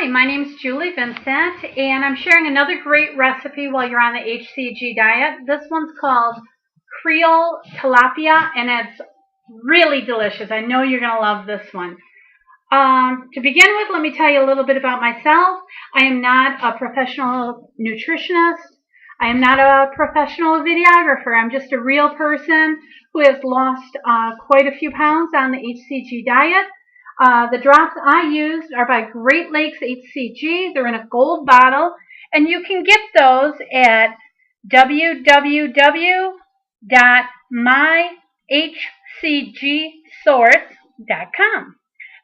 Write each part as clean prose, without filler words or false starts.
Hi, my name is Julie Vincent, and I'm sharing another great recipe while you're on the HCG diet. This one's called Creole Tilapia, and it's really delicious. I know you're going to love this one. To begin with, let me tell you a little bit about myself. I am not a professional nutritionist. I am not a professional videographer. I'm just a real person who has lost quite a few pounds on the HCG diet. The drops I used are by Great Lakes HCG. They're in a gold bottle, and you can get those at www.myhcgsource.com.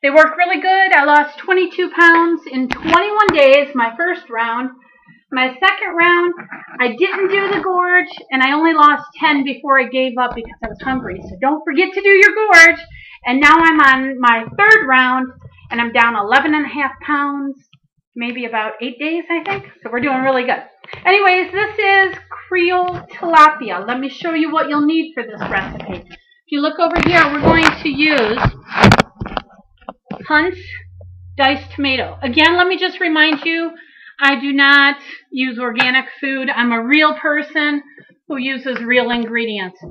They work really good. I lost 22 pounds in 21 days, my first round. My second round, I didn't do the gorge, and I only lost 10 before I gave up because I was hungry. So don't forget to do your gorge. And now I'm on my third round, and I'm down 11.5 pounds, maybe about 8 days, I think. So we're doing really good. Anyways, this is Creole Tilapia. Let me show you what you'll need for this recipe. If you look over here, we're going to use Hunt's diced tomato. Again, let me just remind you, I do not use organic food. I'm a real person who uses real ingredients.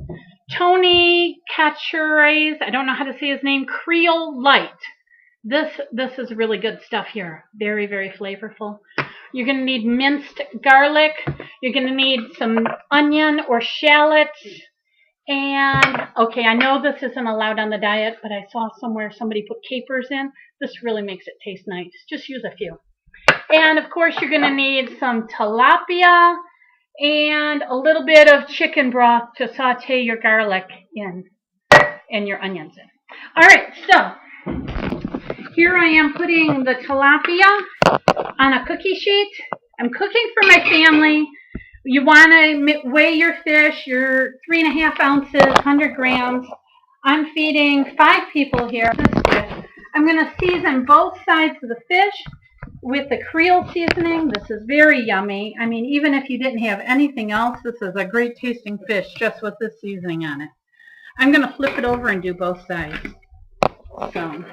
Tony Chachere's, I don't know how to say his name, Creole Light. This is really good stuff here. Very, very flavorful. You're going to need minced garlic. You're going to need some onion or shallots. And, okay, I know this isn't allowed on the diet, but I saw somewhere somebody put capers in. This really makes it taste nice. Just use a few. And, of course, you're going to need some tilapia and a little bit of chicken broth to saute your garlic in and your onions in. All right, so here I am putting the tilapia on a cookie sheet. I'm cooking for my family. You want to weigh your fish, your 3.5 ounces, 100 grams. I'm feeding 5 people here. I'm going to season both sides of the fish with the Creole seasoning. This is very yummy. I mean, even if you didn't have anything else, this is a great tasting fish just with this seasoning on it. I'm going to flip it over and do both sides. So,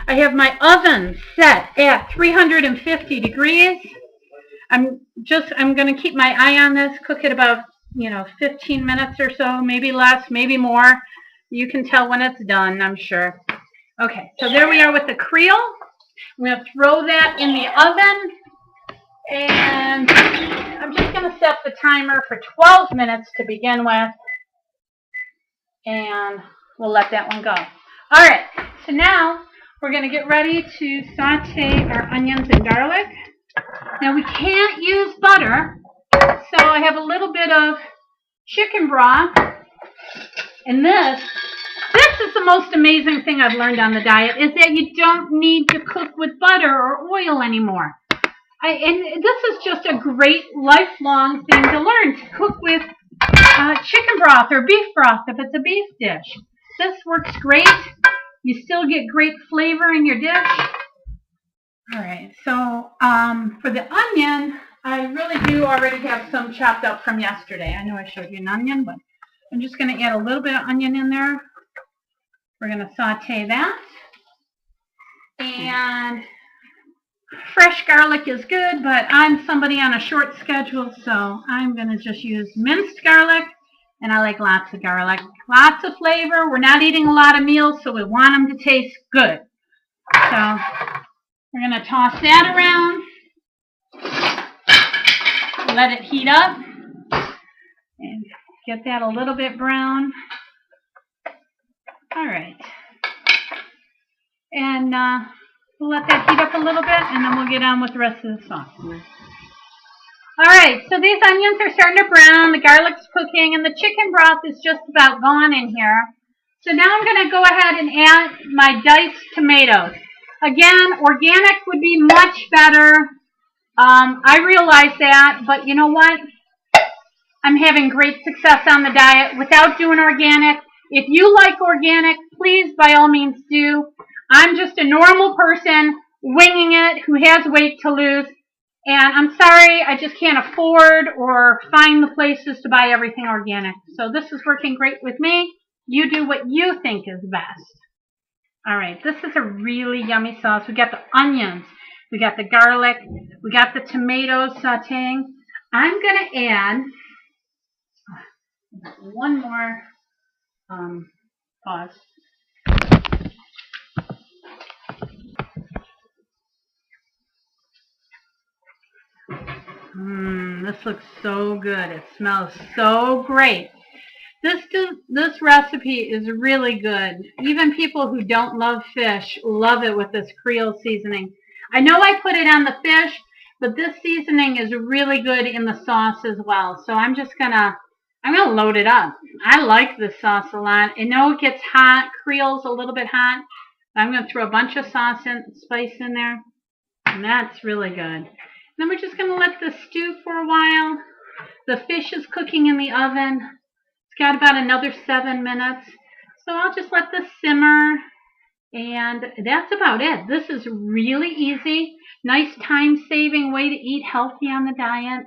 I have my oven set at 350 degrees. I'm going to keep my eye on this, cook it about, 15 minutes or so, maybe less, maybe more. You can tell when it's done, I'm sure. Okay, so there we are with the Creole. I'm going to throw that in the oven, and I'm just going to set the timer for 12 minutes to begin with, and we'll let that one go. All right, so now we're going to get ready to saute our onions and garlic. Now we can't use butter, so I have a little bit of chicken broth, and this is the most amazing thing I've learned on the diet, is that you don't need to cook with butter or oil anymore. And this is just a great lifelong thing to learn, to cook with chicken broth or beef broth if it's a beef dish. This works great. You still get great flavor in your dish. All right, so for the onion, I really do already have some chopped up from yesterday. I know I showed you an onion, but I'm just going to add a little bit of onion in there. We're going to saute that. And fresh garlic is good, but I'm somebody on a short schedule, so I'm going to just use minced garlic. And I like lots of garlic. Lots of flavor. We're not eating a lot of meals, so we want them to taste good. So we're going to toss that around. Let it heat up. And get that a little bit brown. All right. And we'll let that heat up a little bit, and then we'll get on with the rest of the sauce. All right, so these onions are starting to brown, the garlic's cooking, and the chicken broth is just about gone in here. So now I'm going to go ahead and add my diced tomatoes. Again, organic would be much better. I realize that, but you know what? I'm having great success on the diet without doing organic. If you like organic, please, by all means, do. I'm just a normal person winging it who has weight to lose. And I'm sorry, I just can't afford or find the places to buy everything organic. So this is working great with me. You do what you think is best. All right, this is a really yummy sauce. We got the onions, We got the garlic. We got the tomatoes sauteing. I'm going to add one more pause. This looks so good. It smells so great. This recipe is really good. Even people who don't love fish love it with this Creole seasoning. I know I put it on the fish, but this seasoning is really good in the sauce as well. So I'm gonna load it up. I like this sauce a lot. I know it gets hot. Creole's a little bit hot. I'm gonna throw a bunch of spice in there, and that's really good. Then we're just gonna let this stew for a while. The fish is cooking in the oven. It's got about another 7 minutes. So I'll just let this simmer. And that's about it. This is really easy. Nice time-saving way to eat healthy on the diet.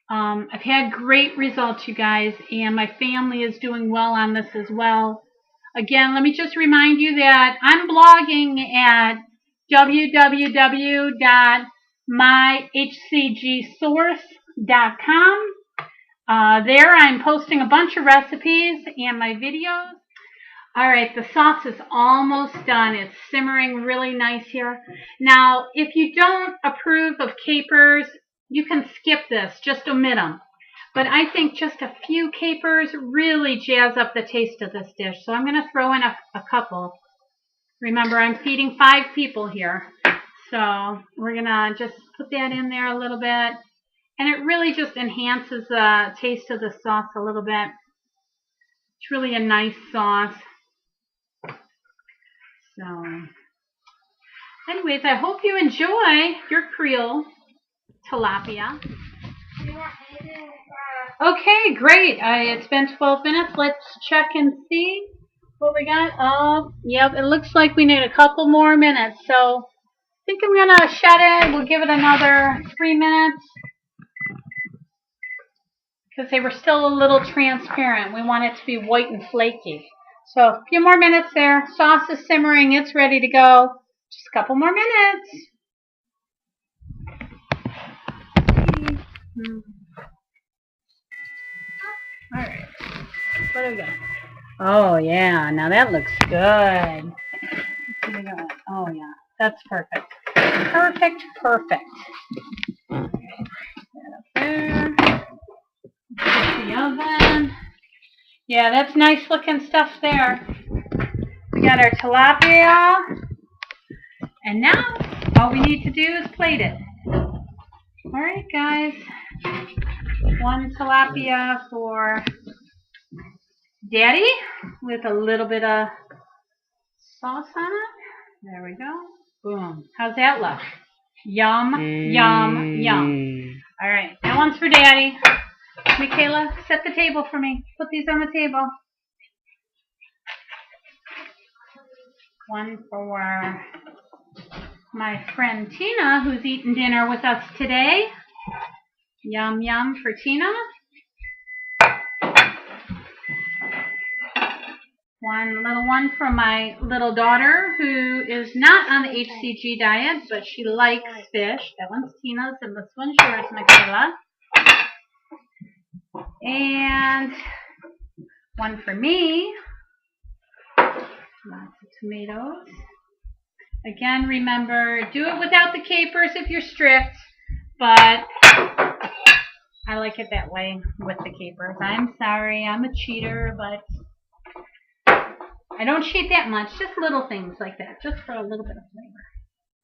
I've had great results, you guys. And my family is doing well on this as well. Again, let me just remind you that I'm blogging at www.myhcgsource.com. There I'm posting a bunch of recipes and my videos. Alright, the sauce is almost done. It's simmering really nice here. Now, if you don't approve of capers, you can skip this. Just omit them. But I think just a few capers really jazz up the taste of this dish. So I'm going to throw in a couple. Remember, I'm feeding 5 people here. So we're going to just put that in there a little bit. And it really just enhances the taste of the sauce a little bit. It's really a nice sauce. So, anyways, I hope you enjoy your Creole tilapia. Okay, great. It's been 12 minutes. Let's check and see what we got. Oh, yep, it looks like we need a couple more minutes. So, I think I'm going to shut it. We'll give it another 3 minutes. Because they were still a little transparent. We want it to be white and flaky. So a few more minutes there. Sauce is simmering. It's ready to go. Just a couple more minutes. All right. What do we got? Oh, yeah. Now that looks good. Oh, yeah. That's perfect. Perfect. Okay. That up there. Put the oven. Yeah, that's nice looking stuff there. We got our tilapia. And now, all we need to do is plate it. Alright, guys. 1 tilapia for Daddy with a little bit of sauce on it. There we go. Boom. How's that look? Yum, yum, yum. Alright, that one's for Daddy. Michaela, set the table for me. Put these on the table. 1 for my friend Tina, who's eating dinner with us today. Yum, yum for Tina. 1 little one for my little daughter, who is not on the HCG diet, but she likes fish. That one's Tina's, and this one's yours, Michaela. And 1 for me. Lots of tomatoes. Again, remember, do it without the capers if you're strict, but I like it that way with the capers. I'm sorry, I'm a cheater, but I don't cheat that much. Just little things like that, just for a little bit of flavor.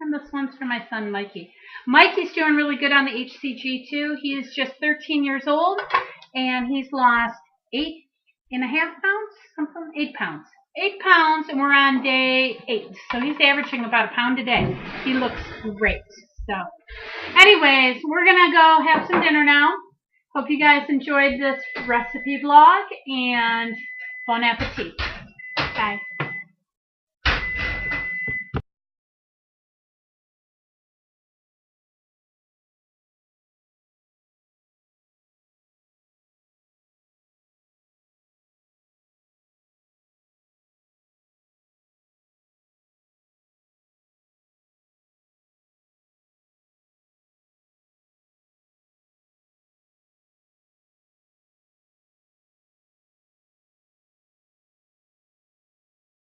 And this one's for my son, Mikey. Mikey's doing really good on the HCG, too. He is just 13 years old, and he's lost 8.5 pounds? 8 pounds. 8 pounds, and we're on day 8. So he's averaging about a pound a day. He looks great. So, anyways, we're going to go have some dinner now. Hope you guys enjoyed this recipe vlog, and bon appetit. Bye.